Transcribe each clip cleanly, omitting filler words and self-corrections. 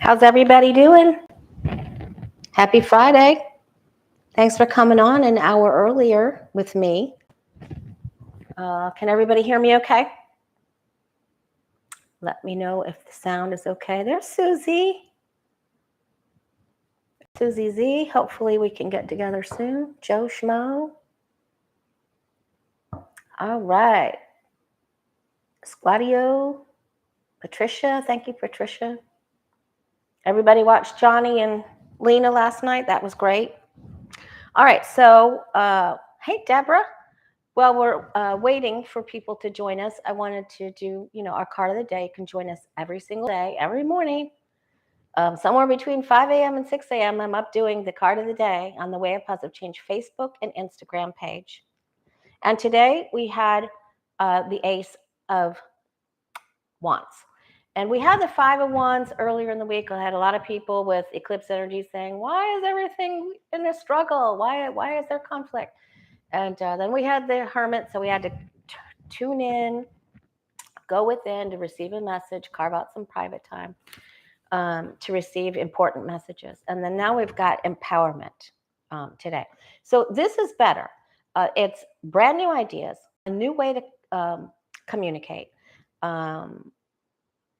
How's everybody doing? Happy Friday. Thanks for coming on an hour earlier with me. Can everybody hear me okay? Let me know if the sound is okay. There's Susie. Susie Z. Hopefully we can get together soon. Joe Schmo. All right. Squadio. Patricia. Thank you, Patricia. Everybody watched Johnny and Lena last night. That was great. All right. So, hey, Deborah. While we're waiting for people to join us, I wanted to do, our card of the day. You can join us every single day, every morning, somewhere between 5 a.m. and 6 a.m. I'm up doing the card of the day on the Way of Positive Change Facebook and Instagram page. And today we had the Ace of Wands. And we had the Five of Wands earlier in the week. I had a lot of people with eclipse energy saying, why is everything in a struggle? Why is there conflict? And then we had the Hermit, so we had to tune in, go within to receive a message, carve out some private time to receive important messages. And then now we've got empowerment today. So this is better. It's brand new ideas, a new way to communicate,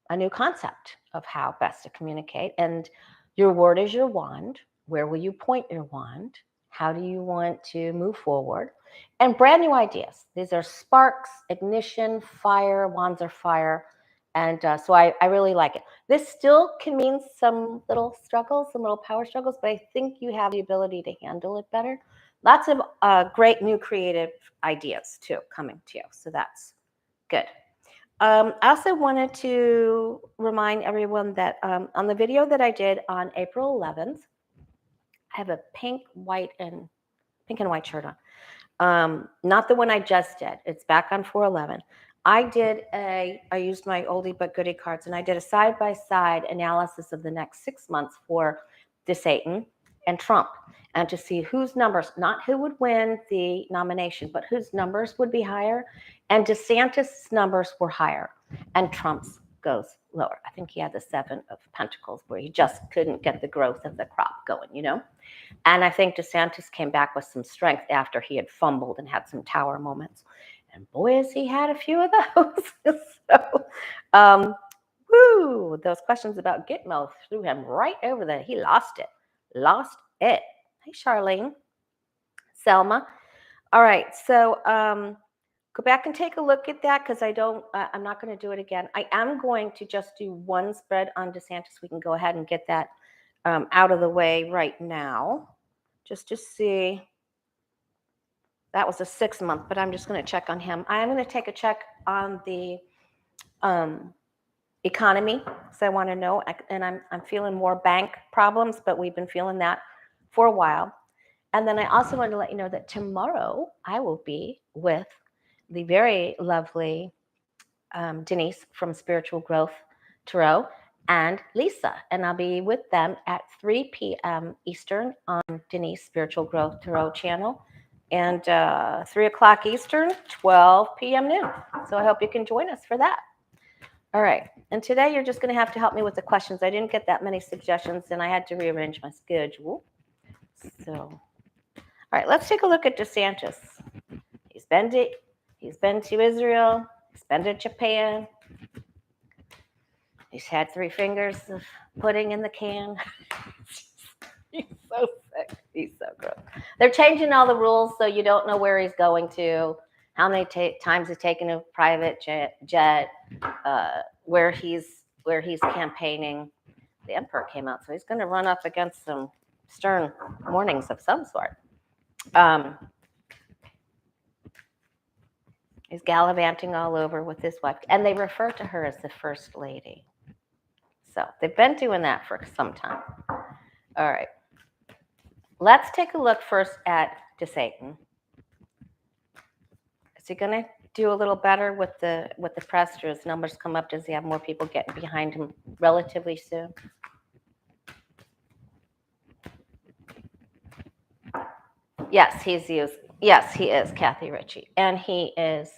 a new concept of how best to communicate. And your word is your wand. Where will you point your wand? How do you want to move forward? And brand new ideas. These are sparks, ignition, fire. Wands are fire. And so I really like it. This still can mean some little struggles, some little power struggles, but I think you have the ability to handle it better. Lots of great new creative ideas, too, coming to you. So that's good. I also wanted to remind everyone that on the video that I did on April 11th, I have a pink and white shirt on. Not the one I just did. It's back on 4/11. I used my oldie but goodie cards, and I did a side-by-side analysis of the next 6 months for DeSantis and Trump, and to see whose numbers, not who would win the nomination, but whose numbers would be higher. And DeSantis' numbers were higher, and Trump's goes lower. I think he had the 7 of Pentacles, where he just couldn't get the growth of the crop going, And I think DeSantis came back with some strength after he had fumbled and had some tower moments. And boy, has he had a few of those. So, those questions about Gitmo threw him right over there. He lost it. Hey, Charlene. Selma. All right, so go back and take a look at that, because I'm not going to do it again. I am going to just do one spread on DeSantis. We can go ahead and get that out of the way right now, just to see. That was a 6-month, but I'm just going to check on him. I am going to take a check on the economy, so I want to know. And I'm feeling more bank problems, but we've been feeling that for a while. And then I also want to let you know that tomorrow I will be with the very lovely Denise from Spiritual Growth Tarot and Lisa. And I'll be with them at 3 p.m. Eastern on Denise Spiritual Growth Tarot channel. And 3 o'clock Eastern, 12 p.m. noon. So I hope you can join us for that. All right. And today you're just going to have to help me with the questions. I didn't get that many suggestions, and I had to rearrange my schedule. So, all right, let's take a look at DeSantis. He's been to Israel. He's been to Japan. He's had 3 fingers of pudding in the can. He's so sick. He's so gross. They're changing all the rules, so you don't know where he's going to, how many times he's taken a private jet, where he's campaigning. The emperor came out, so he's going to run up against some stern warnings of some sort. He's gallivanting all over with his wife, and they refer to her as the First Lady. So they've been doing that for some time. All right. Let's take a look first at DeSantis. Is he going to do a little better with the press? Do his numbers come up? Does he have more people getting behind him relatively soon? Yes, he is Kathy Ritchie, and he is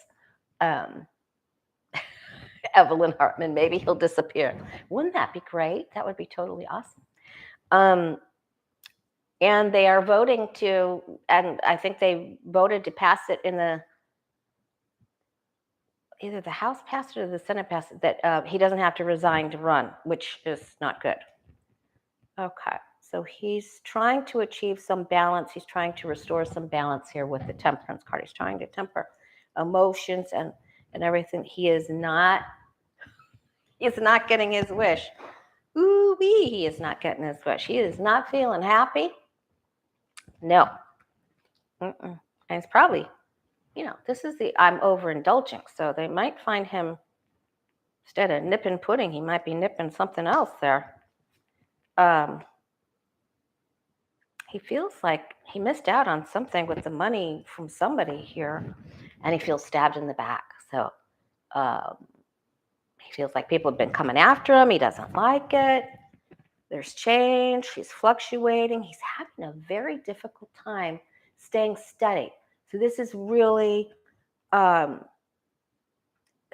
Evelyn Hartman. Maybe he'll disappear. Wouldn't that be great? That would be totally awesome. And they are voting to, and I think they voted to pass it in either the House passed it or the Senate passed it, that he doesn't have to resign to run, which is not good. Okay, so he's trying to achieve some balance. He's trying to restore some balance here with the temperance card. He's trying to temper emotions and everything. He is not getting his wish. Ooh-wee, he is not getting his wish. He is not feeling happy. No. And it's probably, this is I'm overindulging. So they might find him, instead of nipping pudding, he might be nipping something else there. He feels like he missed out on something with the money from somebody here, and he feels stabbed in the back. So he feels like people have been coming after him. He doesn't like it. There's change. He's fluctuating. He's having a very difficult time staying steady. So this is really, there's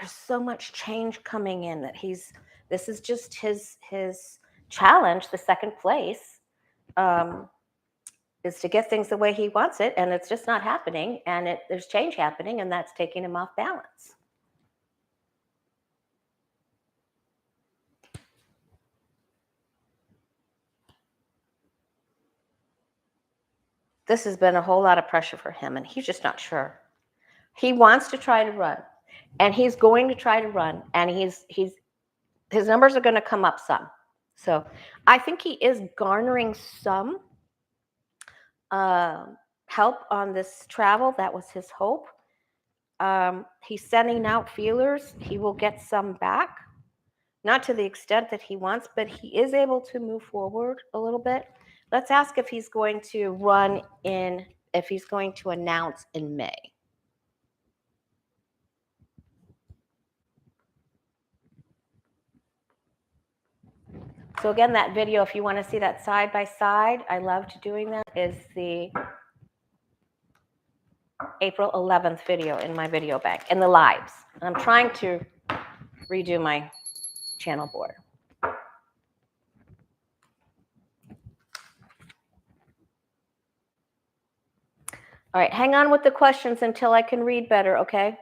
so much change coming in that this is just his challenge, the second place, is to get things the way he wants it, and it's just not happening, and there's change happening, and that's taking him off balance. This has been a whole lot of pressure for him, and he's just not sure. He wants to try to run, and he's going to try to run, and his numbers are going to come up some. So I think he is garnering some help on this travel. That was his hope. He's sending out feelers. He will get some back, not to the extent that he wants, but he is able to move forward a little bit. Let's ask if he's going to run if he's going to announce in May. So again, that video, if you want to see that side by side, I loved doing that, is the April 11th video in my video bank, in the lives. And I'm trying to redo my channel board. All right, hang on with the questions until I can read better, okay?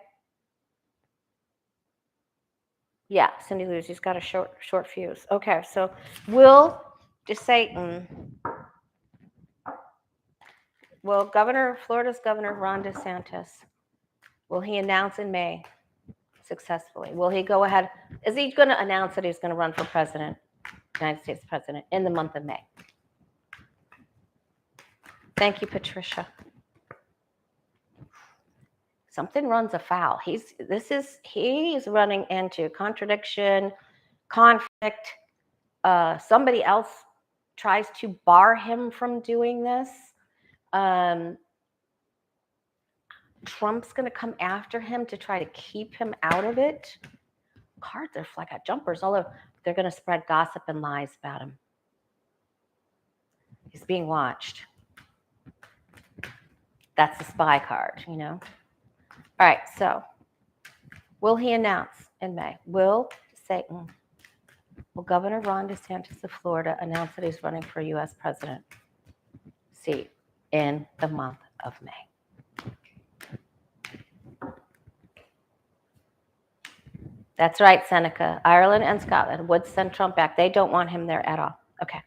Yeah, Cindy Lou's, he's got a short fuse. Okay, so will Florida's Governor Ron DeSantis, will he announce in May successfully? Will he go ahead? Is he going to announce that he's going to run for president, United States president, in the month of May? Thank you, Patricia. Something runs afoul. He's running into contradiction, conflict. Somebody else tries to bar him from doing this. Trump's going to come after him to try to keep him out of it. Cards are like jumpers all over. They're going to spread gossip and lies about him. He's being watched. That's the spy card, All right, so will he announce in May? Will Governor Ron DeSantis of Florida announce that he's running for U.S. president seat in the month of May? That's right, Seneca. Ireland and Scotland would send Trump back. They don't want him there at all. Okay.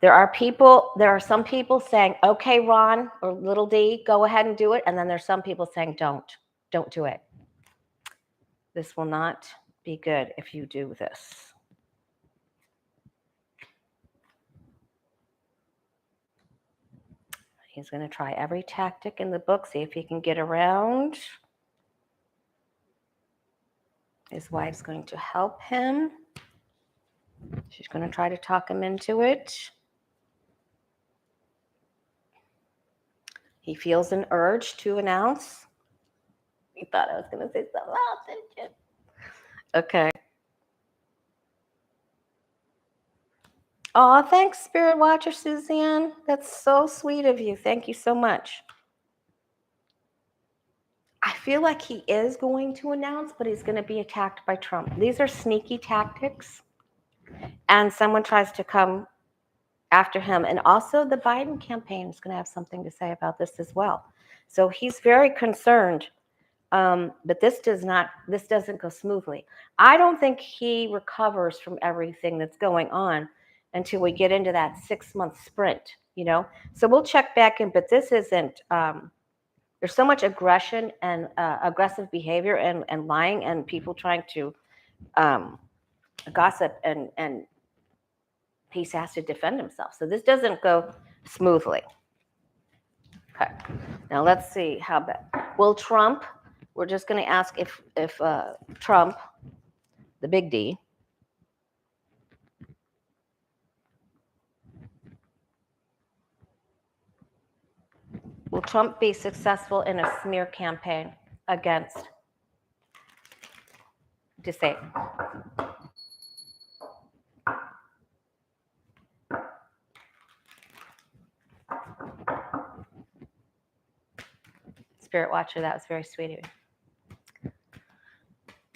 There are some people saying, okay, Ron or little D, go ahead and do it. And then there's some people saying, don't do it. This will not be good if you do this. He's going to try every tactic in the book, see if he can get around. His wife's going to help him. She's going to try to talk him into it. He feels an urge to announce. You thought I was going to say something else, didn't you? Okay. Oh, thanks, Spirit Watcher Suzanne. That's so sweet of you. Thank you so much. I feel like he is going to announce, but he's going to be attacked by Trump. These are sneaky tactics, and someone tries to come after him. And also the Biden campaign is going to have something to say about this as well. So he's very concerned, but this doesn't go smoothly. I don't think he recovers from everything that's going on until we get into that 6-month sprint, So we'll check back in, but this isn't, there's so much aggression and aggressive behavior and lying and people trying to gossip, and he has to defend himself. So this doesn't go smoothly. Okay, now let's see how bad. Will Trump, we're just going to ask if Trump, the big D, will Trump be successful in a smear campaign against DeSantis? Spirit Watcher, that was very sweet of you.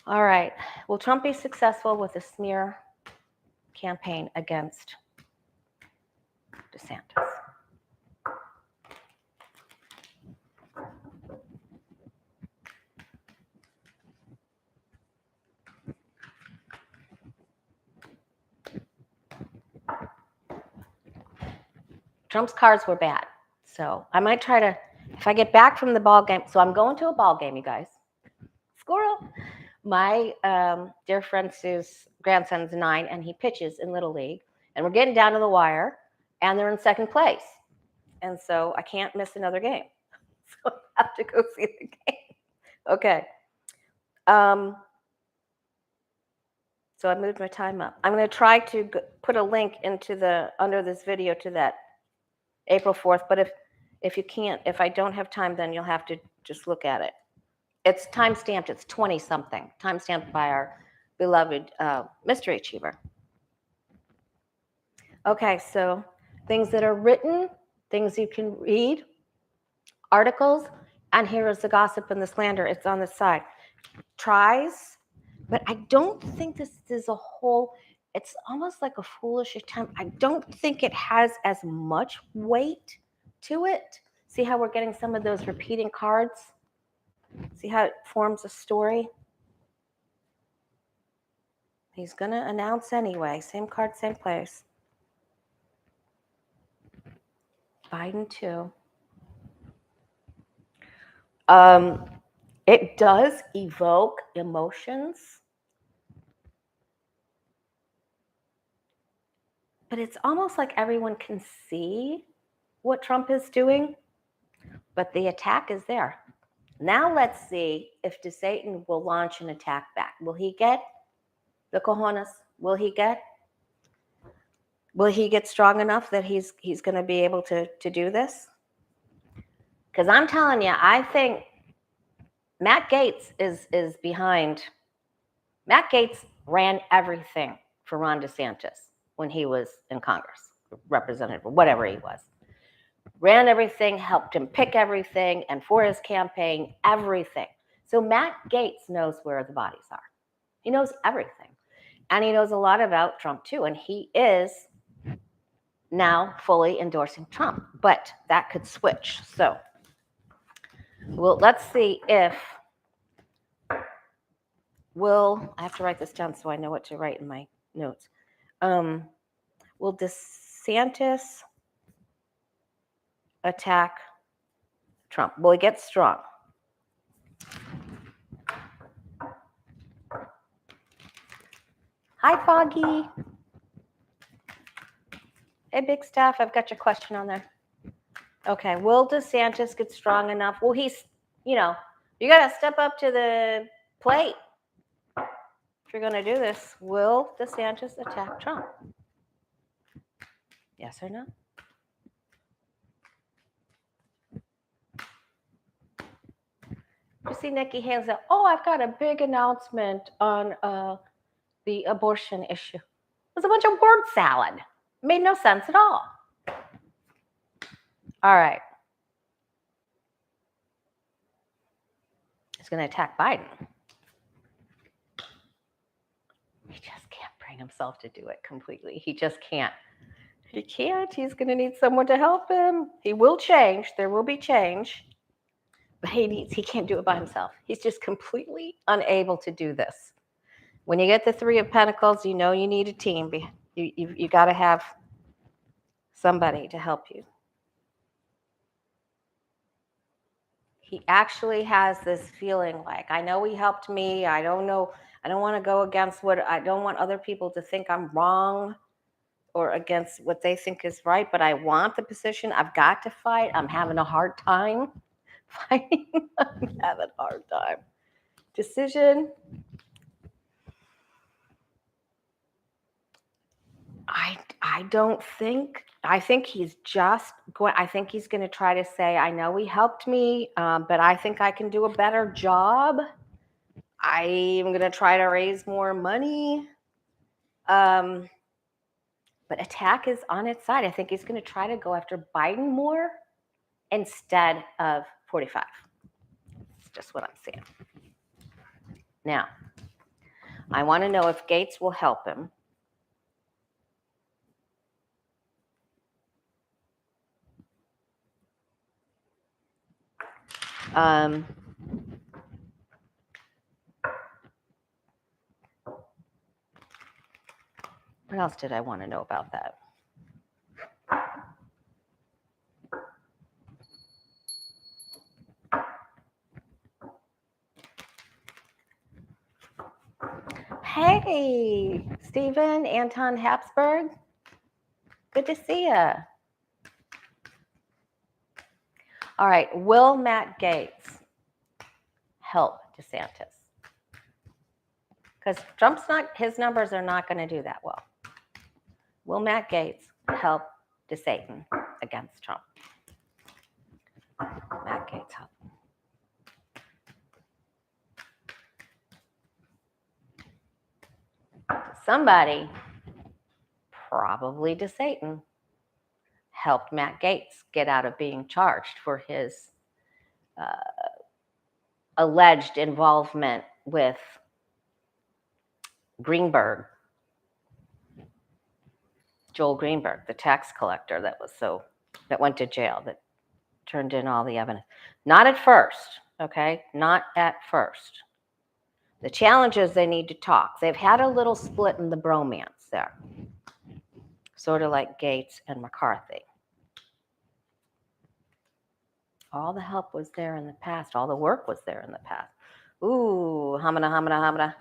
All right. Will Trump be successful with a smear campaign against DeSantis? Trump's cards were bad. So I might try to, if I get back from the ball game, so I'm going to a ball game, you guys. Squirrel. My dear friend Sue's grandson's 9, and he pitches in Little League. And we're getting down to the wire, and they're in second place. And so I can't miss another game. So I have to go see the game. Okay. So I moved my time up. I'm going to try to put a link into under this video to that April 4th. But if you can't, if I don't have time, then you'll have to just look at it. It's time-stamped. It's 20-something. Time-stamped by our beloved mystery achiever. Okay, so things that are written, things you can read, articles, and here is the gossip and the slander. It's on the side. Tries, but I don't think this is a whole, it's almost like a foolish attempt. I don't think it has as much weight to it. See how we're getting some of those repeating cards? See how it forms a story? He's going to announce anyway. Same card, same place. Biden too. It does evoke emotions, but it's almost like everyone can see what Trump is doing, but the attack is there. Now let's see if DeSantis will launch an attack back. Will he get the cojones? Will he get strong enough that he's going to be able to do this? Because I'm telling you, I think Matt Gaetz is behind. Matt Gaetz ran everything for Ron DeSantis when he was in Congress, representative, or whatever he was. Ran everything, helped him pick everything, and for his campaign, everything. So Matt Gaetz knows where the bodies are. He knows everything. And he knows a lot about Trump too. And he is now fully endorsing Trump. But that could switch. So, well, let's see if I have to write this down so I know what to write in my notes. Will DeSantis attack Trump? Will he get strong? Hi, Foggy. Hey, Big Staff, I've got your question on there. Okay, will DeSantis get strong enough? Well, he's, you got to step up to the plate if you're going to do this. Will DeSantis attack Trump? Yes or no? You see Nikki hands up, I've got a big announcement on the abortion issue. It was a bunch of word salad. It made no sense at all. All right. He's going to attack Biden. He just can't bring himself to do it completely. He just can't. He can't. He's going to need someone to help him. He will change. There will be change. But he can't do it by himself. He's just completely unable to do this. When you get the Three of Pentacles, you know you need a team. You got to have somebody to help you. He actually has this feeling like, I know he helped me. I don't know. I don't want to go against I don't want other people to think I'm wrong or against what they think is right, but I want the position. I've got to fight. I'm having a hard time fighting. I'm having a hard time. Decision. I think he's just going, I think he's going to try to say, I know he helped me, but I think I can do a better job. I'm going to try to raise more money. But attack is on its side. I think he's going to try to go after Biden more instead of 45. It's just what I'm saying. Now, I want to know if Gaetz will help him. What else did I want to know about that? Hey, Stephen, Anton Habsburg. Good to see you. All right, will Matt Gaetz help DeSantis? Because his numbers are not going to do that well. Will Matt Gaetz help DeSantis against Trump? Matt Gaetz help. Somebody, probably DeSantis, helped Matt Gaetz get out of being charged for his alleged involvement with Greenberg, Joel Greenberg, the tax collector that went to jail, that turned in all the evidence. Not at first, okay? Not at first. The challenge is they need to talk. They've had a little split in the bromance there, sort of like Gaetz and McCarthy. All the help was there in the past. All the work was there in the past. Ooh, hamana, hamana, hamana.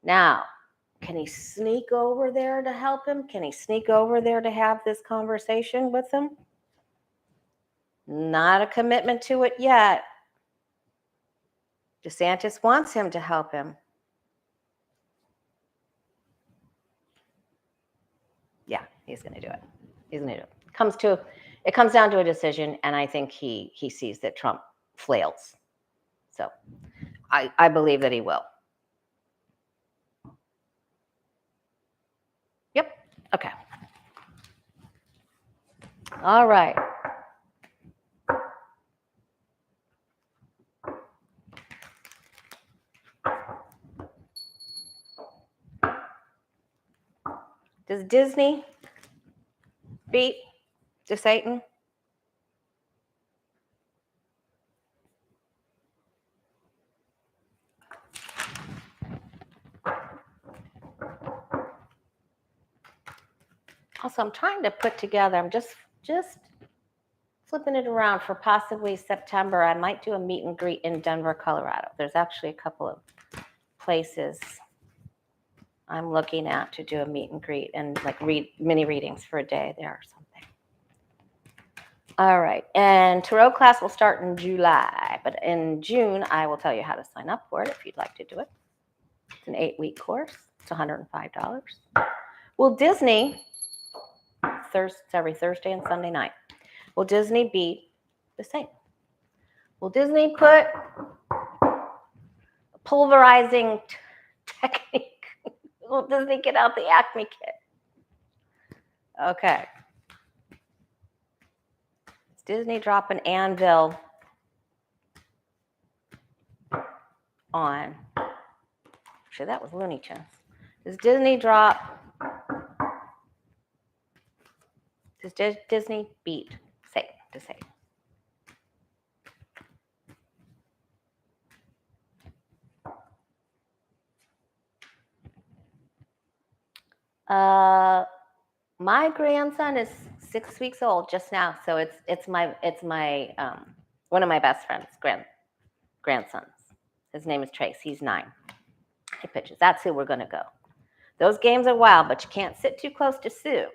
Now, can he sneak over there to help him? Can he sneak over there to have this conversation with him? Not a commitment to it yet. DeSantis wants him to help him. Yeah, he's going to do it. He's going to do it. It comes down to a decision, and I think he sees that Trump flails. So I believe that he will. Yep. Okay. All right. Does Disney beat DeSantis? Also, I'm trying to put together, I'm just flipping it around for possibly September. I might do a meet and greet in Denver, Colorado. There's actually a couple of places I'm looking at to do a meet and greet and like mini readings for a day there or something. All right, and tarot class will start in July, but in June, I will tell you how to sign up for it if you'd like to do it. It's an 8-week course. It's $105. Will Disney, it's every Thursday and Sunday night, will Disney beat DeSantis? Will Disney put a pulverizing technique? Will Disney get out the Acme kit? Okay. Is Disney drop an anvil on. Actually, that was Looney Tunes. Does Disney drop? Does Disney beat Satan? My grandson is 6 weeks old just now, so it's my one of my best friends' grandsons. His name is Trace. He's 9. He pitches. That's who we're going to go. Those games are wild, but you can't sit too close to Sue.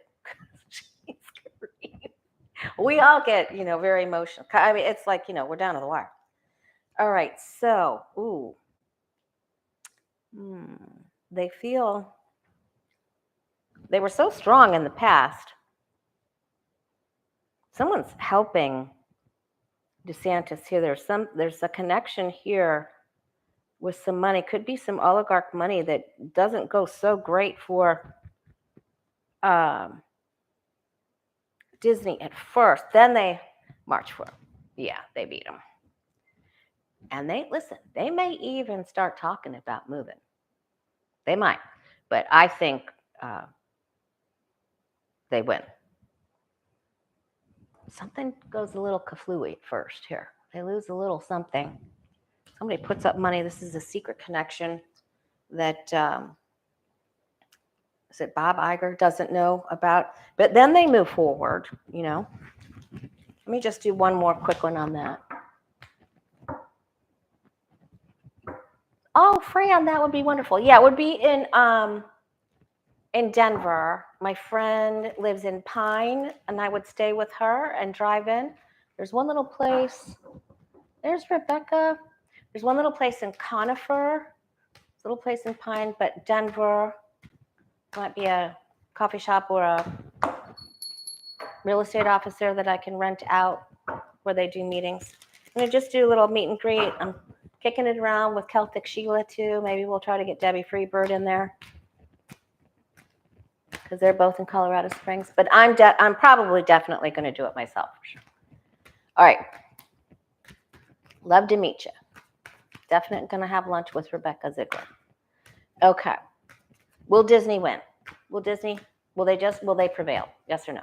We all get, very emotional. I mean, it's like, we're down to the wire. All right, so, they feel they were so strong in the past. Someone's helping DeSantis here. There's a connection here with some money. Could be some oligarch money that doesn't go so great for Disney at first. Then they march for him. Yeah, they beat him. And they may even start talking about moving. They might. But I think they win. Something goes a little kaflooey at first here. They lose a little something. Somebody puts up money. This is a secret connection that is it Bob Iger doesn't know about. But then they move forward, Let me just do one more quick one on that. Oh, Fran, that would be wonderful. Yeah, it would be in Denver. My friend lives in Pine, and I would stay with her and drive in. There's one little place. There's Rebecca. There's one little place in Conifer. Little place in Pine, but Denver might be a coffee shop or a real estate office there that I can rent out where they do meetings. I'm going to just do a little meet and greet. I'm kicking it around with Celtic Sheila, too. Maybe we'll try to get Debbie Freebird in there because they're both in Colorado Springs. But I'm probably definitely going to do it myself for sure. All right. Love to meet you. Definitely going to have lunch with Rebecca Ziegler. Okay. Will Disney win? Will they prevail? Yes or no?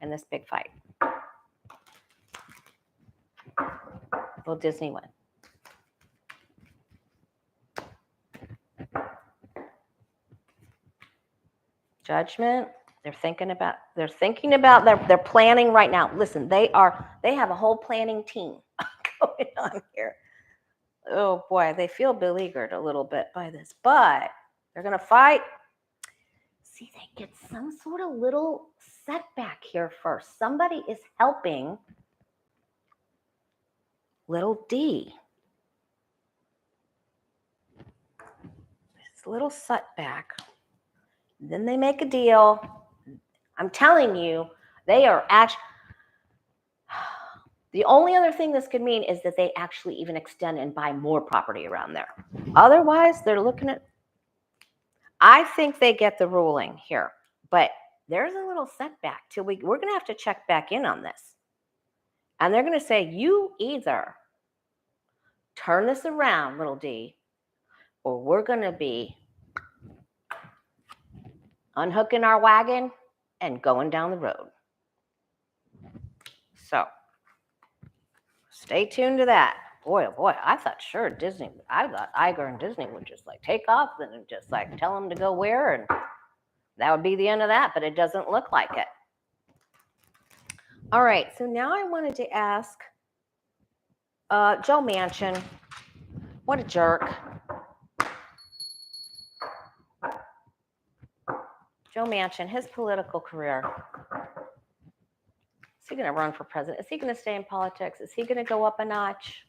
In this big fight. Will Disney win? Judgment. They're thinking about they're planning right now. Listen, they have a whole planning team going on here. Oh boy, they feel beleaguered a little bit by this, but they're going to fight. See, they get some sort of little setback here first. Somebody is helping little D. This little setback. Then they make a deal. I'm telling you, they are actually... The only other thing this could mean is that they actually even extend and buy more property around there. Otherwise, they're looking at... I think they get the ruling here, but there's a little setback till we're going to have to check back in on this. And they're going to say, you either turn this around, little D, or we're going to be unhooking our wagon and going down the road. So stay tuned to that. Boy, oh boy, I thought Iger and Disney would just like take off and just like tell them to go where, and that would be the end of that, but it doesn't look like it. All right, so now I wanted to ask Joe Manchin. What a jerk. Joe Manchin, his political career. Is he going to run for president? Is he going to stay in politics? Is he going to go up a notch?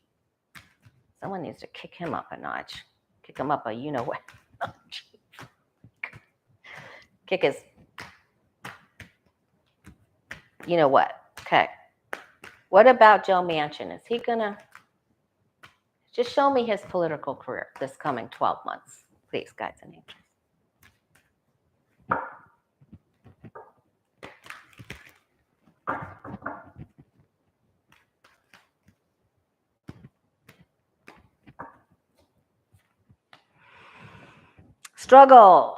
Someone needs to kick him up a notch. Kick him up a you-know-what notch. Kick his you-know-what. Okay. What about Joe Manchin? Is he going to... Just show me his political career this coming 12 months. Please, guys and angels. Struggle,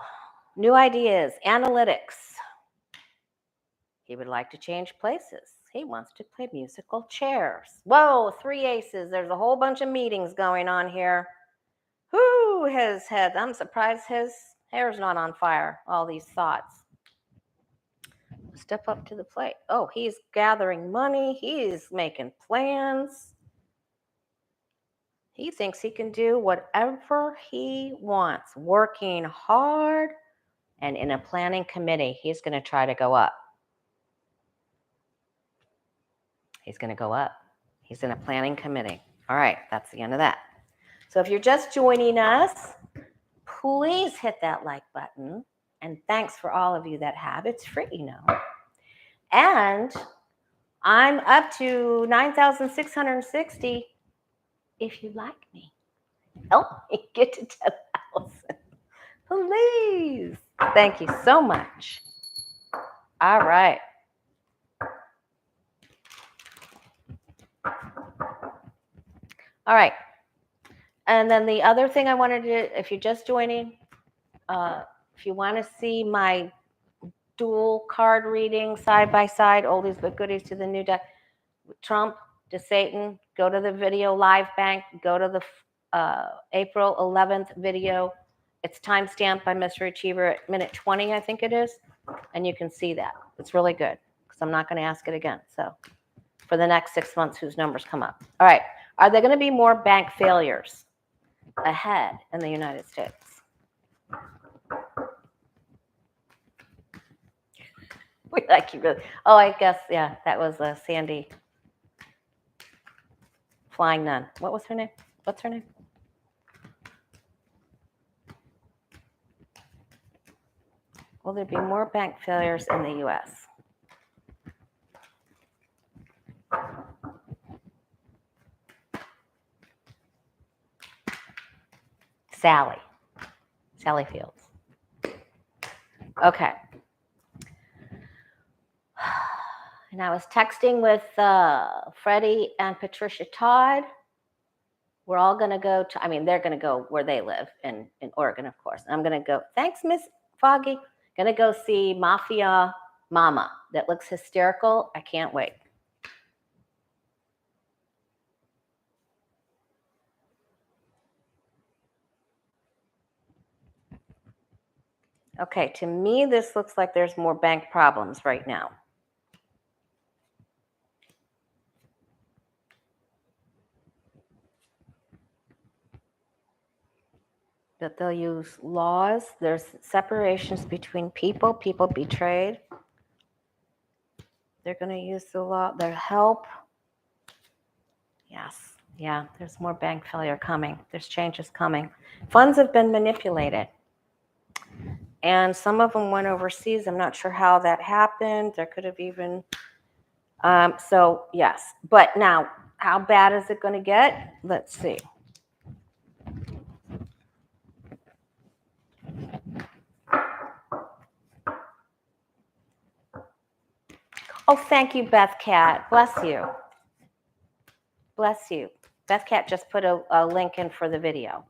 new ideas, analytics. He would like to change places. He wants to play musical chairs. Whoa, 3 aces. There's a whole bunch of meetings going on here. Who his head? I'm surprised his hair's not on fire. All these thoughts. Step up to the plate. Oh, he's gathering money. He's making plans. He thinks he can do whatever he wants, working hard and in a planning committee. He's going to try to go up. He's going to go up. He's in a planning committee. All right, that's the end of that. So if you're just joining us, please hit that like button. And thanks for all of you that have. It's free, you know. And I'm up to 9,660. If you like me, help me get to 10,000. Please. Thank you so much. All right. All right. And then the other thing I wanted to, if you're just joining, if you want to see my dual card reading side by side, oldies but goodies to the new deck, Trump to Satan, go to the video live bank, go to the April 11th video. It's timestamped by Mr. Achiever at minute 20, I think it is. And you can see that. It's really good because I'm not going to ask it again. So for the next 6 months, whose numbers come up. All right. Are there going to be more bank failures ahead in the United States? We like you really. Oh, I guess, yeah, that was Sandy Flying Nun. What was her name? What's her name? Will there be more bank failures in the U.S.? Sally Fields. Okay. And I was texting with Freddie and Patricia Todd. We're all going to go to, I mean, they're going to go where they live in Oregon, of course. I'm going to go, thanks, Miss Foggy. Going to go see Mafia Mama. That looks hysterical. I can't wait. Okay, to me, this looks like there's more bank problems right now. That they'll use laws. There's separations between people. People betrayed. They're going to use the law, their help. Yes, yeah, there's more bank failure coming. There's changes coming. Funds have been manipulated. And some of them went overseas. I'm not sure how that happened. There could have even, so yes. But now, how bad is it going to get? Let's see. Oh, thank you, Beth Cat. Bless you. Bless you. Beth Cat just put a link in for the video.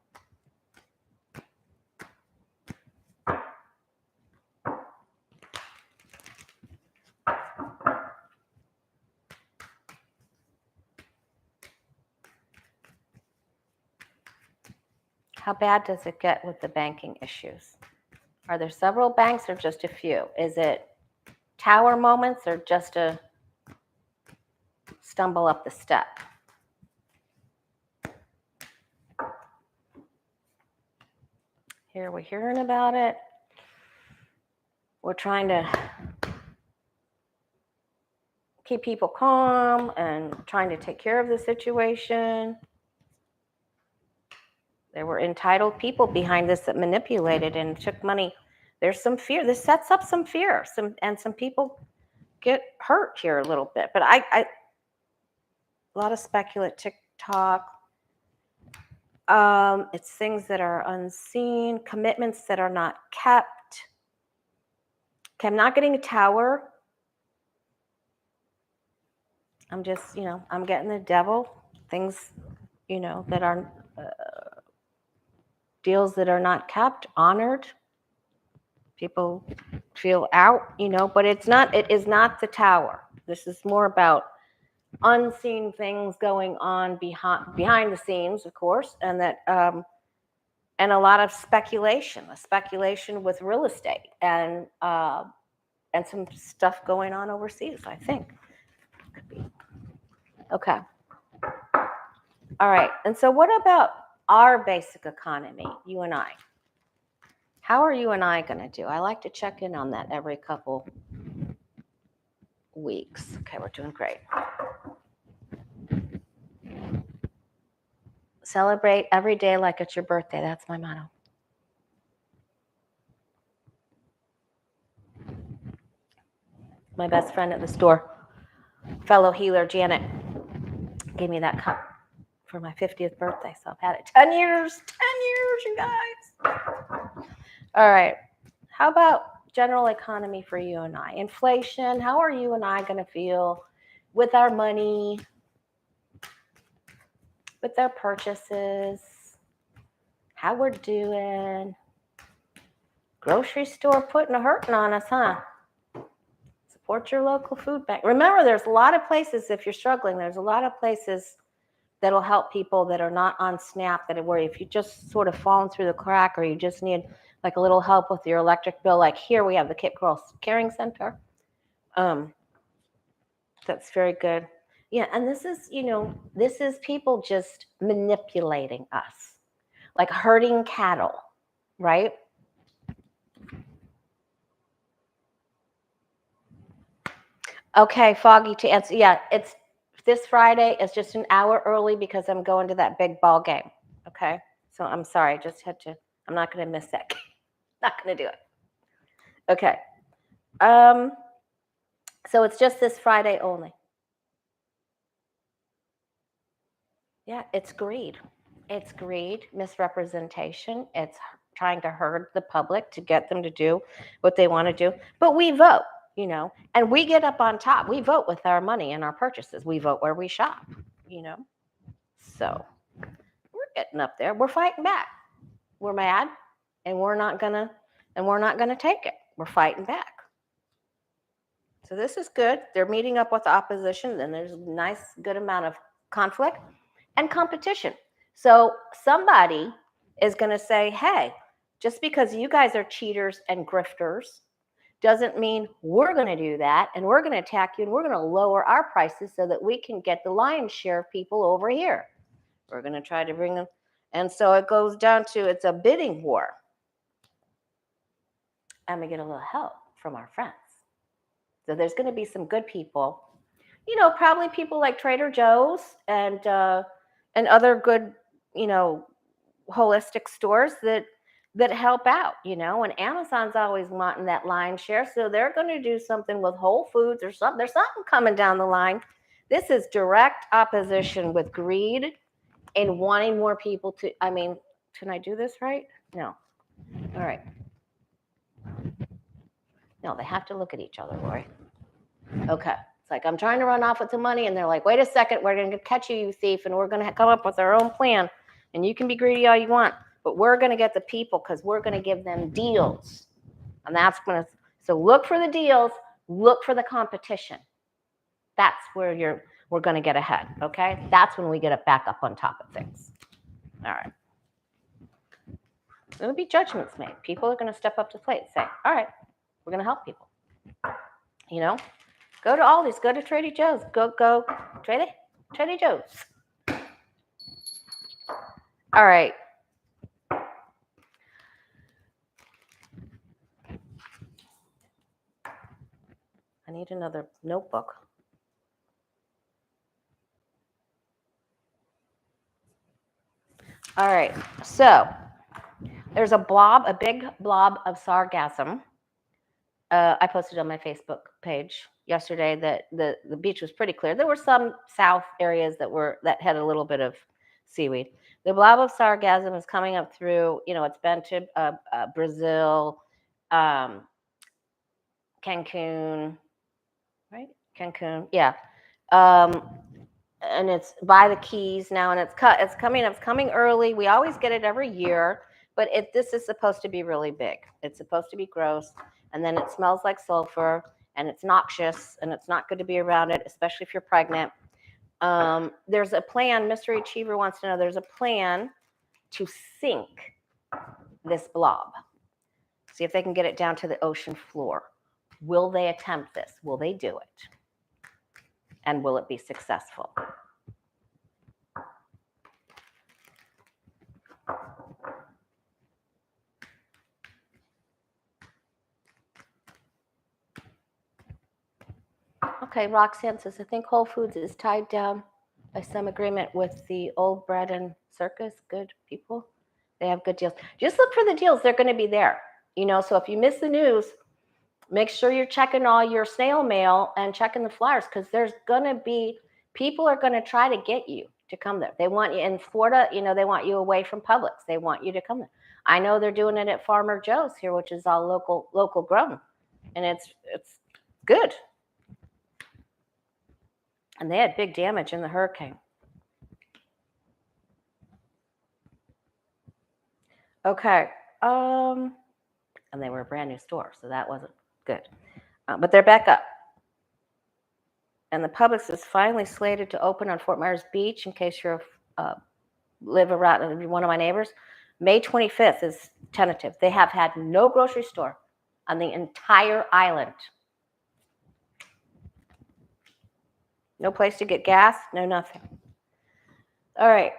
How bad does it get with the banking issues? Are there several banks or just a few? Is it tower moments or just a stumble up the step? Here we're hearing about it. We're trying to keep people calm and trying to take care of the situation. There were entitled people behind this that manipulated and took money. There's some fear. This sets up some fear. Some people get hurt here a little bit. But I a lot of speculative talk. It's things that are unseen, commitments that are not kept. Okay, I'm not getting a tower. I'm just, I'm getting the devil. Things, that are deals that are not kept, honored. People feel out, but it is not the tower. This is more about unseen things going on behind the scenes, of course, and that and a lot of speculation with real estate and some stuff going on overseas, I think. Could be. Okay. All right. And so what about our basic economy, you and I? How are you and I going to do? I like to check in on that every couple weeks. Okay, we're doing great. Celebrate every day like it's your birthday. That's my motto. My best friend at the store, fellow healer Janet, gave me that cup for my 50th birthday. So I've had it 10 years. 10 years, you guys. All right. How about general economy for you and I? Inflation. How are you and I going to feel with our money, with our purchases, how we're doing? Grocery store putting a hurting on us, huh? Support your local food bank. Remember, there's a lot of places, if you're struggling, there's a lot of places that'll help people that are not on SNAP, that where if you just sort of fallen through the crack or you just need like a little help with your electric bill, like here we have the Kit Girl Caring Center. That's very good. Yeah, and this is people just manipulating us, like herding cattle, right? Okay, Foggy, to answer, yeah, it's this Friday. It's just an hour early because I'm going to that big ball game. Okay, so I'm sorry, I'm not going to miss that. Not going to do it. Okay. So it's just this Friday only. Yeah, it's greed. It's greed, misrepresentation. It's trying to herd the public to get them to do what they want to do. But we vote, and we get up on top. We vote with our money and our purchases. We vote where we shop, So we're getting up there. We're fighting back. We're mad, and we're not gonna take it. We're fighting back. So this is good. They're meeting up with the opposition, and there's a nice, good amount of conflict and competition. So somebody is going to say, hey, just because you guys are cheaters and grifters doesn't mean we're going to do that, and we're going to attack you, and we're going to lower our prices so that we can get the lion's share of people over here. We're going to try to bring them. And so it goes down to it's a bidding war. And we get a little help from our friends. So there's going to be some good people, probably people like Trader Joe's and other good, holistic stores that help out, and Amazon's always wanting that lion's share. So they're going to do something with Whole Foods or something. There's something coming down the line. This is direct opposition with greed and wanting more people to, can I do this right? No. All right. No, they have to look at each other, Lori. Okay. It's like I'm trying to run off with the money, and they're like, wait a second, we're going to catch you, you thief, and we're going to come up with our own plan. And you can be greedy all you want, but we're going to get the people because we're going to give them deals. And that's going to, so look for the deals, look for the competition. That's where we're going to get ahead, okay? That's when we get it back up on top of things. All right. There'll be judgments made. People are going to step up to the plate and say, all right, we're going to help people. Go to Aldi's, go to Trader Joe's, go Trader Joe's. All right. I need another notebook. All right. So there's a big blob of sargassum. I posted on my Facebook page yesterday that the beach was pretty clear. There were some south areas that had a little bit of seaweed. The blob of sargassum is coming up through, it's been to Brazil, Cancun, right? Cancun, yeah. And it's by the Keys now, and it's coming early. We always get it every year. But this is supposed to be really big. It's supposed to be gross, and then it smells like sulfur, and it's noxious, and it's not good to be around it, especially if you're pregnant. There's a plan. Mystery Achiever wants to know there's a plan to sink this blob. See if they can get it down to the ocean floor. Will they attempt this? Will they do it? And will it be successful? Okay, Roxanne says, I think Whole Foods is tied down by some agreement with the Old Bread and Circus. Good people. They have good deals. Just look for the deals. They're going to be there. You know, so if you miss the news, make sure you're checking all your snail mail and checking the flyers, because there's going to be, people are going to try to get you to come there. They want you in Florida, you know, they want you away from Publix. They want you to come there. I know they're doing it at Farmer Joe's here, which is all local grown. And it's good. And they had big damage in the hurricane. Okay. And they were a brand new store, so that wasn't good. But they're back up. And the Publix is finally slated to open on Fort Myers Beach, in case you're live around one of my neighbors. May 25th is tentative. They have had no grocery store on the entire island. No place to get gas, no nothing. All right.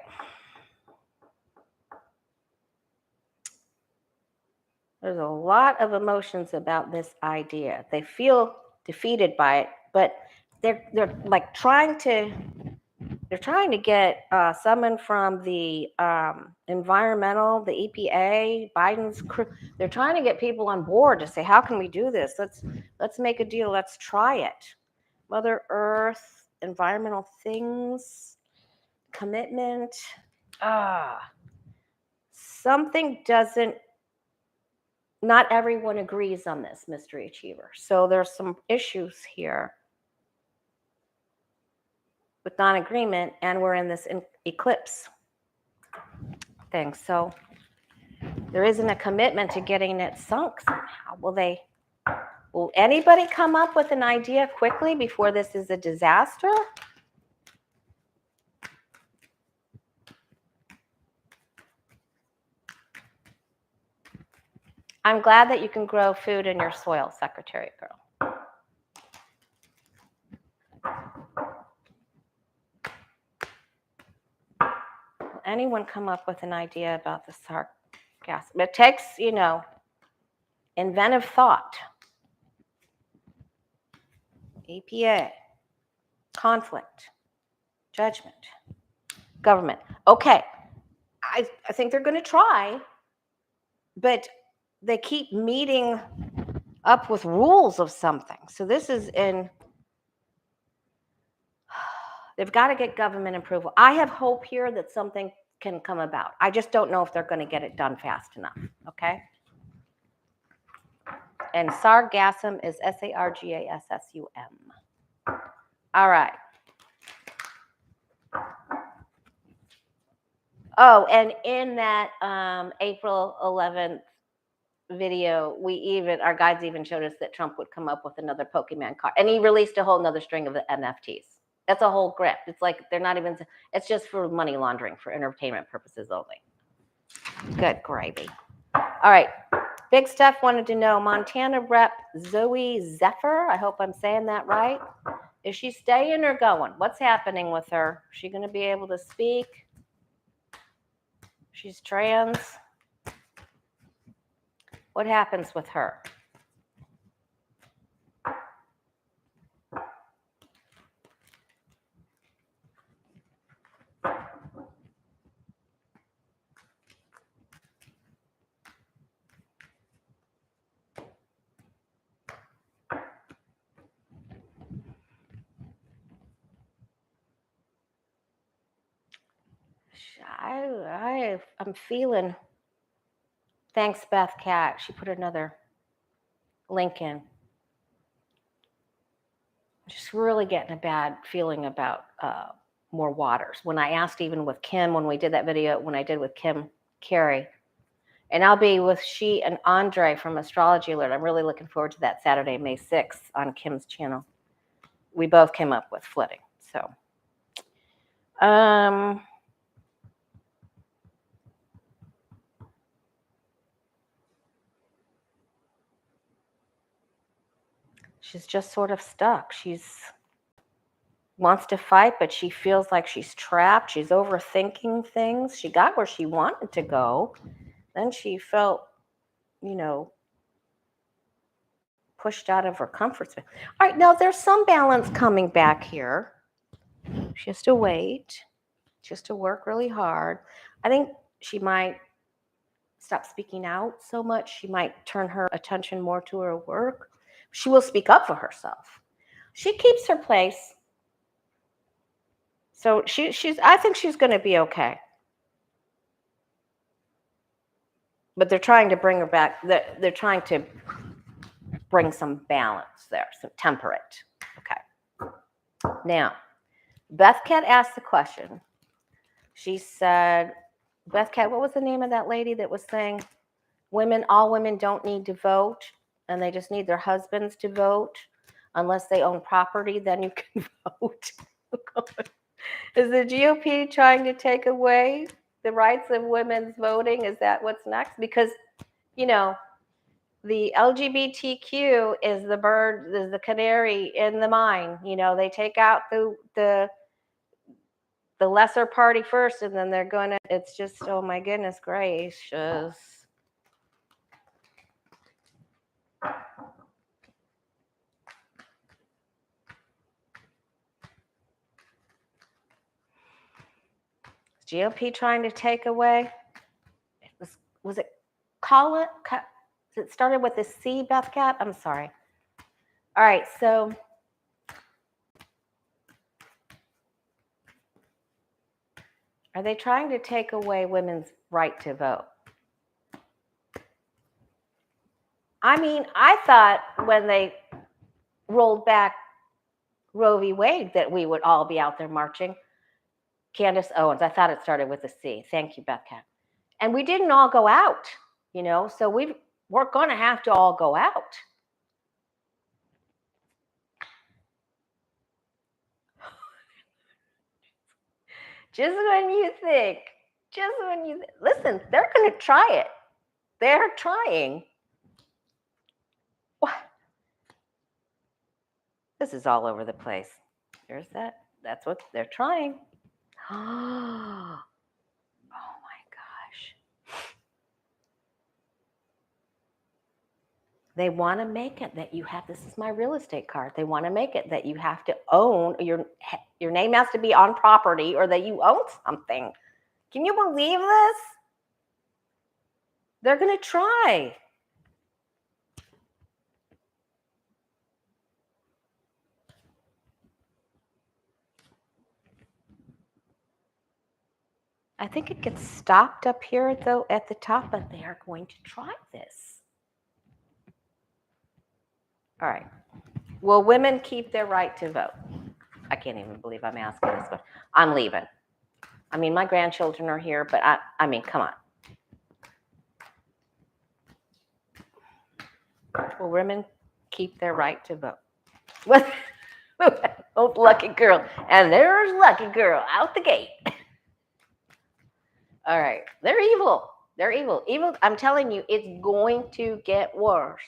There's a lot of emotions about this idea. They feel defeated by it, but they're like trying to get someone from the environmental, the EPA, Biden's crew. They're trying to get people on board to say, how can we do this? Let's make a deal. Let's try it. Mother Earth, environmental things, commitment. Something doesn't. Not everyone agrees on this, Mystery Achiever. So there's some issues here with non-agreement, and we're in this eclipse thing. So there isn't a commitment to getting it sunk somehow. Will anybody come up with an idea quickly before this is a disaster? I'm glad that you can grow food in your soil, Secretary Girl. Will anyone come up with an idea about the sargassum? It takes, you know, inventive thought. EPA, conflict, judgment, government. Okay, I think they're going to try, but they keep meeting up with rules of something. So this is they've got to get government approval. I have hope here that something can come about. I just don't know if they're going to get it done fast enough, okay? And sargassum is sargassum. All right. Oh, and in that April 11th video, our guides even showed us that Trump would come up with another Pokemon card, and he released a whole nother string of the NFTs. That's a whole grip. It's like they're not even, it's just for money laundering, for entertainment purposes only. Good gravy. All right. Big Steph wanted to know, Montana Rep Zoe Zephyr, I hope I'm saying that right. Is she staying or going? What's happening with her? Is she going to be able to speak? She's trans. What happens with her? I'm feeling. Thanks, Beth Cat. She put another link in. Just really getting a bad feeling about more waters. When I asked, even with Kim, when we did that video, when I did with Kim Carey, And I'll be with she and Andre from Astrology Alert. I'm really looking forward to that Saturday, May 6th on Kim's channel. We both came up with flitting. So, she's just sort of stuck. She's wants to fight, but she feels like she's trapped. She's overthinking things. She got where she wanted to go. Then she felt, pushed out of her comfort zone. All right, now there's some balance coming back here. She has to wait. She has to work really hard. I think she might stop speaking out so much. She might turn her attention more to her work. She will speak up for herself. She keeps her place. So I think she's going to be okay. But they're trying to bring her back. They're trying to bring some balance there, some temper it. Okay. Now, Beth Cat asked the question. She said, Beth Cat, what was the name of that lady that was saying all women don't need to vote and they just need their husbands to vote unless they own property, then you can vote. Is the GOP trying to take away the rights of women's voting? Is that what's next? Because, the LGBTQ is the bird, is the canary in the mine. They take out the lesser party first, and then they're gonna. It's just, oh my goodness gracious. GOP trying to take away. Was it Colin? It started with a C, Beth Cat? I'm sorry. All right, so are they trying to take away women's right to vote? I mean, I thought when they rolled back Roe v. Wade that we would all be out there marching. Candace Owens, I thought it started with a C. Thank you, Beth Cat. And we didn't all go out, so we're going to have to all go out. Just when you think, listen, they're going to try it. They're trying. What? This is all over the place. There's that. That's what they're trying. Oh my gosh. They want to make it that you have, this is my real estate card. They want to make it that you have to own, your name has to be on property or that you own something. Can you believe this? They're going to try. I think it gets stopped up here, though, at the top, but they are going to try this. All right. Will women keep their right to vote? I can't even believe I'm asking this, but I'm leaving. I mean, my grandchildren are here, but I mean, come on. Will women keep their right to vote? Oh, lucky girl. And there's lucky girl out the gate. All right. They're evil. They're evil. Evil. I'm telling you, it's going to get worse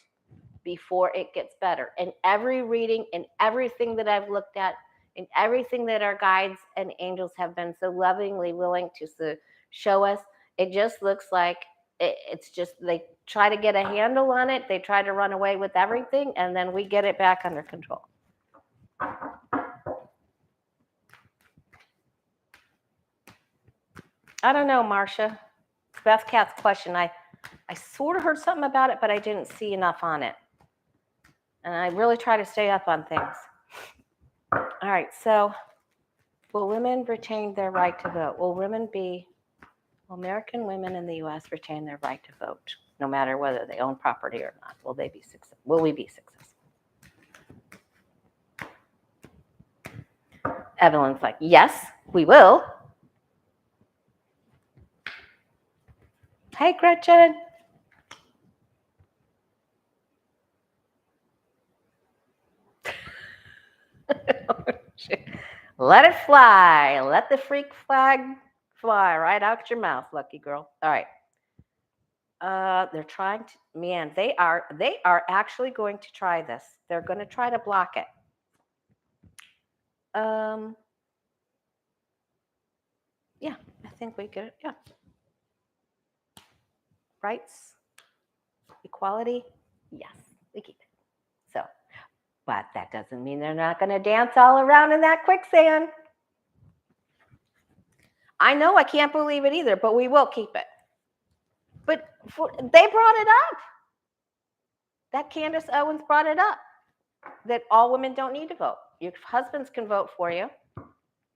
before it gets better. And every reading and everything that I've looked at and everything that our guides and angels have been so lovingly willing to show us, it just looks like it's just they try to get a handle on it. They try to run away with everything, and then we get it back under control. I don't know, Marcia. Beth Cat's question. I sort of heard something about it, but I didn't see enough on it. And I really try to stay up on things. All right, so will women retain their right to vote? Will American women in the U.S. retain their right to vote, no matter whether they own property or not? Will we be successful? Evelyn's like, yes, we will. Hey, Gretchen. Let it fly. Let the freak flag fly right out your mouth, lucky girl. All right. They're trying to, man, they are actually going to try this. They're going to try to block it. Yeah, I think we get it. Yeah. Rights, equality. Yes, we keep it. So, but that doesn't mean they're not going to dance all around in that quicksand. I know, I can't believe it either, but we will keep it. But they brought it up. That Candace Owens brought it up, that all women don't need to vote. Your husbands can vote for you,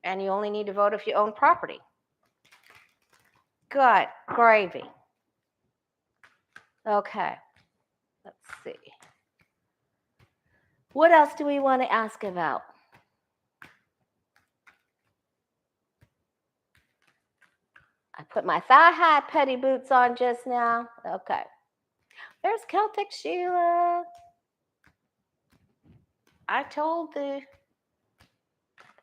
and you only need to vote if you own property. Good gravy. Okay, let's see. What else do we want to ask about? I put my thigh-high petty boots on just now. Okay. There's Celtic Sheila. I told the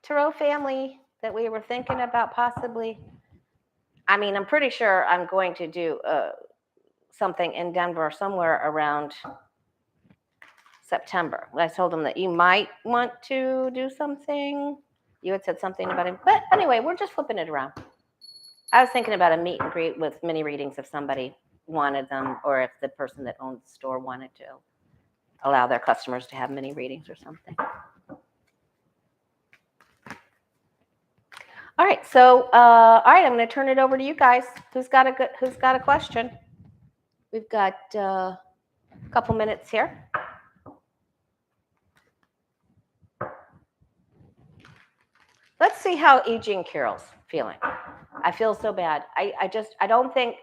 Tarot family that we were thinking about possibly, I mean, I'm pretty sure I'm going to do something in Denver somewhere around September. I told them that you might want to do something. You had said something about it. But anyway, we're just flipping it around. I was thinking about a meet and greet with mini readings if somebody wanted them, or if the person that owns the store wanted to allow their customers to have mini readings or something. All right, so all right, I'm going to turn it over to you guys. Who's got a question? We've got a couple minutes here. Let's see how E Jean Carroll's feeling. I feel so bad. I don't think,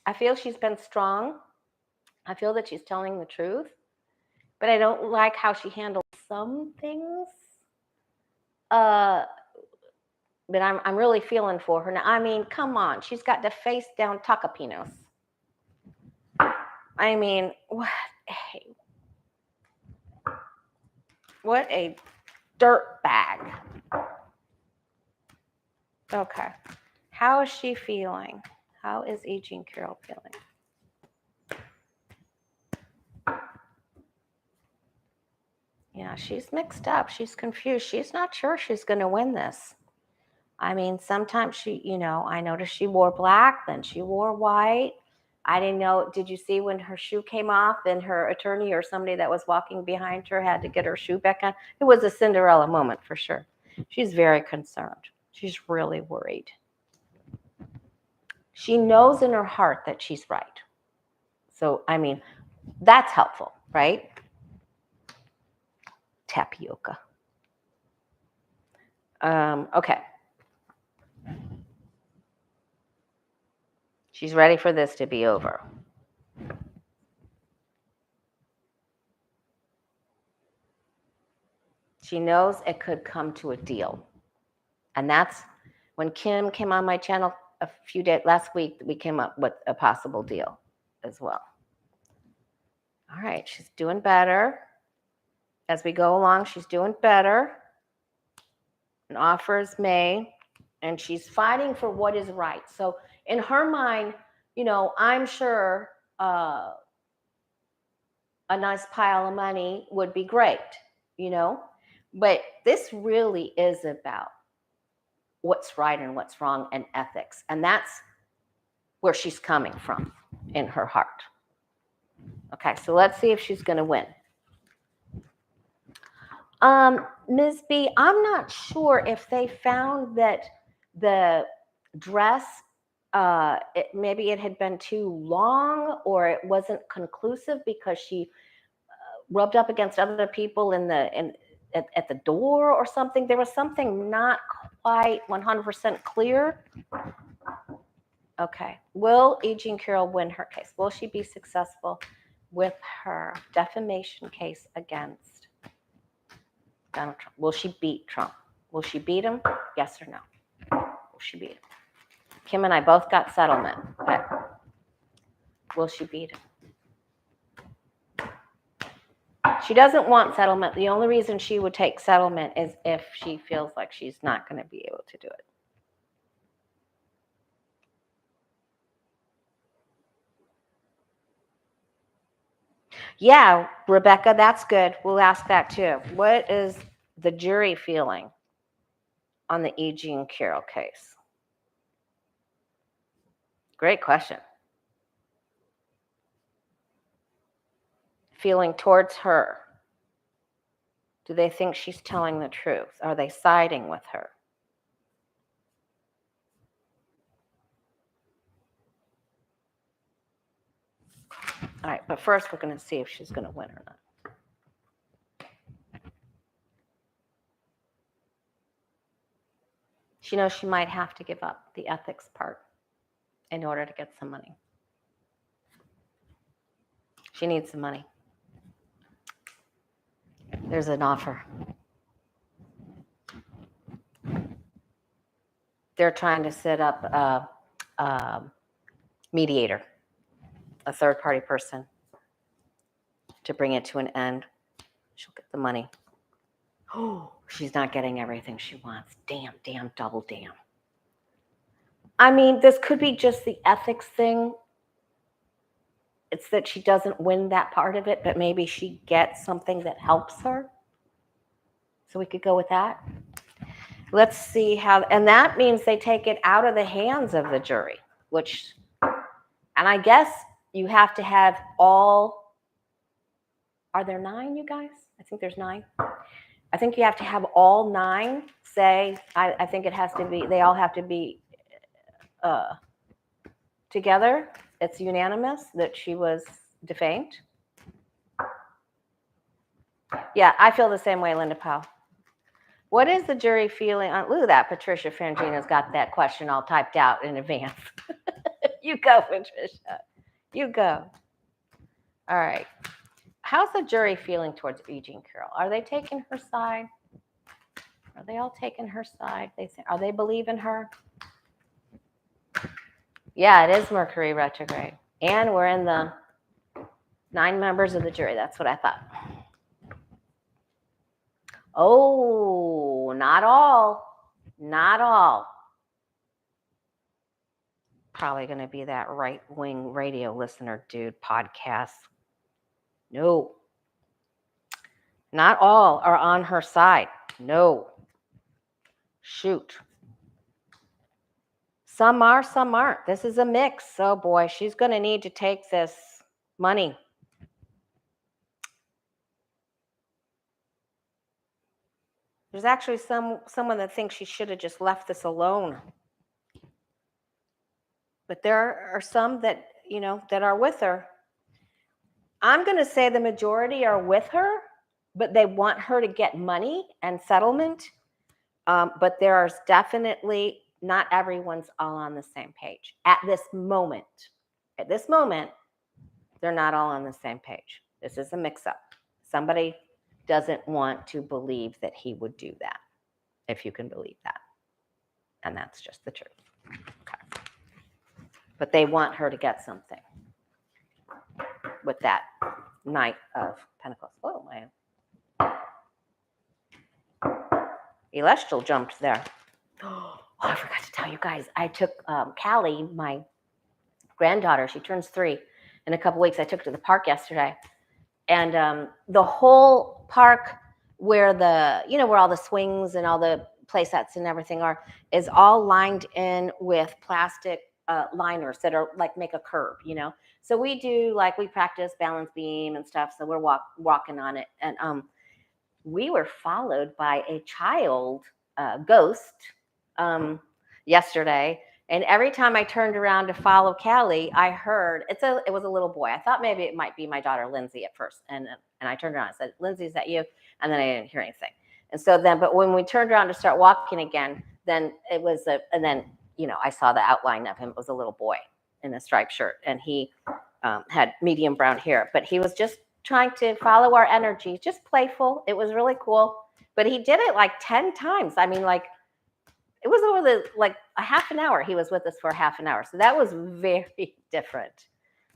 I feel she's been strong. I feel that she's telling the truth, but I don't like how she handles some things. But I'm really feeling for her now. I mean, come on, she's got the face down Takapinos. I mean, what a dirt bag. Okay, how is she feeling? How is E Jean Carroll feeling? Yeah, she's mixed up. She's confused. She's not sure she's going to win this. I mean, sometimes she, I noticed she wore black, then she wore white. I didn't know. Did you see when her shoe came off and her attorney or somebody that was walking behind her had to get her shoe back on? It was a Cinderella moment for sure. She's very concerned. She's really worried. She knows in her heart that she's right. So, I mean, that's helpful, right? Tapioca. Okay. She's ready for this to be over. She knows it could come to a deal. And that's when Kim came on my channel a few days, last week, we came up with a possible deal as well. All right, she's doing better. As we go along, she's doing better. An offer is made, and she's fighting for what is right. So in her mind, I'm sure a nice pile of money would be great, but this really is about what's right and what's wrong and ethics. And that's where she's coming from in her heart. Okay, so let's see if she's going to win. Ms. B, I'm not sure if they found that the dress, maybe it had been too long or it wasn't conclusive because she rubbed up against other people at the door or something. There was something not quite 100% clear. Okay. Will E Jean Carroll win her case? Will she be successful with her defamation case against Donald Trump? Will she beat Trump? Will she beat him? Yes or no? Will she beat him? Kim and I both got settlement. Okay. Will she beat him? She doesn't want settlement. The only reason she would take settlement is if she feels like she's not going to be able to do it. Yeah, Rebecca, that's good. We'll ask that too. What is the jury feeling on the E Jean Carroll case? Great question. Feeling towards her. Do they think she's telling the truth? Are they siding with her? All right, but first we're going to see if she's going to win or not. She knows she might have to give up the ethics part in order to get some money. She needs some money. There's an offer. They're trying to set up a mediator, a third-party person, to bring it to an end. She'll get the money. Oh, she's not getting everything she wants. Damn, double damn. I mean, this could be just the ethics thing. It's that she doesn't win that part of it, but maybe she gets something that helps her. So we could go with that. Let's see how, and that means they take it out of the hands of the jury, which, and I guess you have to have all, are there 9, you guys? I think there's 9. I think you have to have all 9 say, I think it has to be, they all have to be together. It's unanimous that she was defamed. Yeah, I feel the same way, Linda Powell. What is the jury feeling on, look at that, Patricia Frangina's got that question all typed out in advance. You go, Patricia. You go. All right. How's the jury feeling towards E Jean Carroll? Are they taking her side? Are they all taking her side? Are they believing her? Yeah, it is Mercury retrograde. And we're in the 9 members of the jury. That's what I thought. Oh, not all. Not all. Probably going to be that right-wing radio listener dude podcast. No. Not all are on her side. No. Shoot. Some are, some aren't. This is a mix. Oh boy, she's going to need to take this money. There's actually someone that thinks she should have just left this alone. But there are some that, that are with her. I'm going to say the majority are with her, but they want her to get money and settlement. But there's definitely, not everyone's all on the same page at this moment. At this moment, they're not all on the same page. This is a mix-up. Somebody doesn't want to believe that he would do that, if you can believe that. And that's just the truth. Okay. But they want her to get something with that Knight of Pentacles. Oh, my Celestial jumped there. Oh, I forgot to tell you guys. I took Callie, my granddaughter. She turns 3 in a couple weeks. I took her to the park yesterday. And the whole park where where all the swings and all the play sets and everything are, is all lined in with plastic liners that are like make a curve, So we do, we practice balance beam and stuff. So we're walking on it. And we were followed by a child ghost yesterday. And every time I turned around to follow Callie, I heard, it was a little boy. I thought maybe it might be my daughter, Lindsay, at first. And I turned around and said, Lindsay, is that you? And then I didn't hear anything. And so then, but when we turned around to start walking again, then it was and then, I saw the outline of him. It was a little boy in a striped shirt. And he had medium brown hair. But he was just trying to follow our energy, just playful. It was really cool. But he did it 10 times. I mean, it was over a half an hour. He was with us for a half an hour. So that was very different.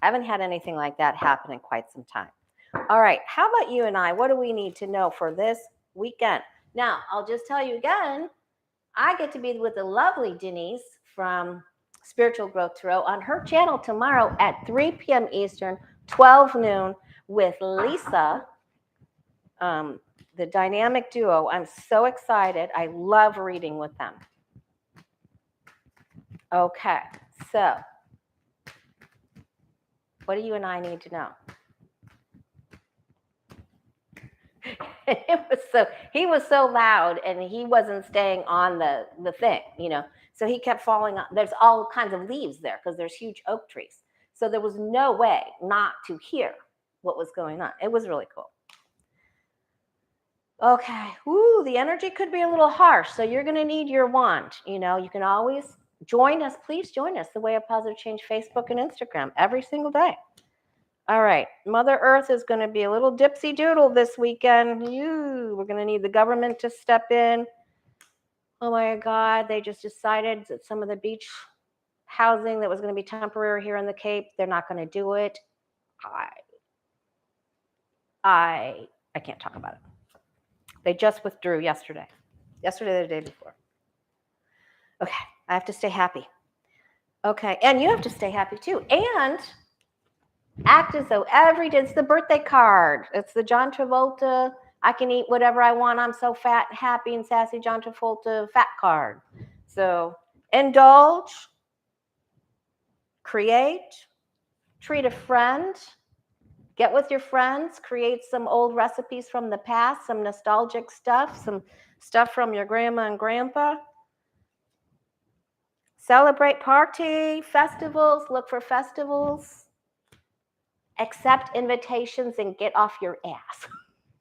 I haven't had anything like that happen in quite some time. All right. How about you and I? What do we need to know for this weekend? Now, I'll just tell you again, I get to be with the lovely Denise from Spiritual Growth Tarot on her channel tomorrow at 3 p.m. Eastern, 12 noon with Lisa, the dynamic duo. I'm so excited. I love reading with them. Okay, so what do you and I need to know? He was so loud and he wasn't staying on the thing, so he kept falling on. There's all kinds of leaves there because there's huge oak trees, so there was no way not to hear what was going on. It was really cool. Okay, the energy could be a little harsh, so you're going to need your wand. You can always join us. Please join us, The Way of Positive Change, Facebook and Instagram, every single day. All right, Mother Earth is going to be a little dipsy doodle this weekend. We're going to need the government to step in. Oh my God, they just decided that some of the beach housing that was going to be temporary here in the Cape, they're not going to do it. I can't talk about it. They just withdrew yesterday or the day before. Okay, I have to stay happy. Okay, and you have to stay happy too. And act as though every day, it's the birthday card. It's the John Travolta, I can eat whatever I want, I'm so fat, happy, and sassy John Travolta fat card. So indulge, create, treat a friend, get with your friends, create some old recipes from the past, some nostalgic stuff, some stuff from your grandma and grandpa. Celebrate, party, festivals, look for festivals. Accept invitations and get off your ass.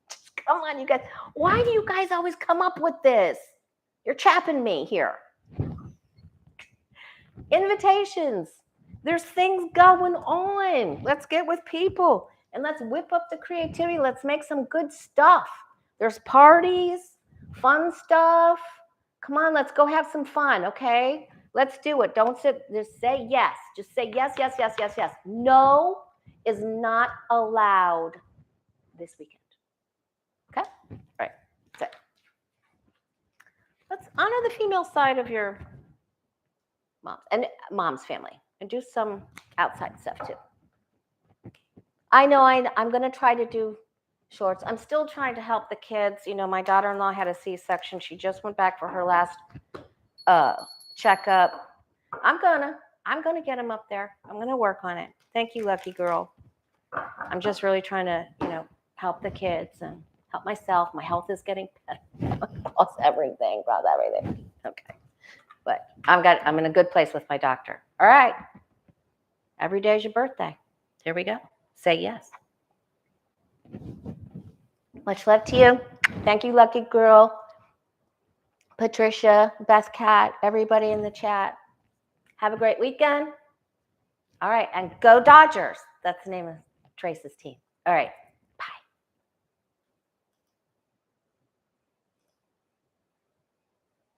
Just come on, you guys. Why do you guys always come up with this? You're chapping me here. Invitations. There's things going on. Let's get with people and let's whip up the creativity. Let's make some good stuff. There's parties, fun stuff. Come on, let's go have some fun, okay? Let's do it. Don't sit, just say yes. Just say yes, yes, yes, yes, yes. No is not allowed this weekend. Okay? All right. So let's honor the female side of your moms and mom's family and do some outside stuff too. I know I'm going to try to do shorts. I'm still trying to help the kids. My daughter-in-law had a C-section. She just went back for her last checkup. I'm gonna get them up there. I'm gonna work on it. Thank you, lucky girl. I'm just really trying to, help the kids and help myself. My health is getting better. Across everything. Okay, but I'm in a good place with my doctor. All right. Every day is your birthday. Here we go. Say yes. Much love to you. Thank you, lucky girl. Patricia, Beth Cat, everybody in the chat. Have a great weekend. All right, and go Dodgers. That's the name of Trace's team. All right.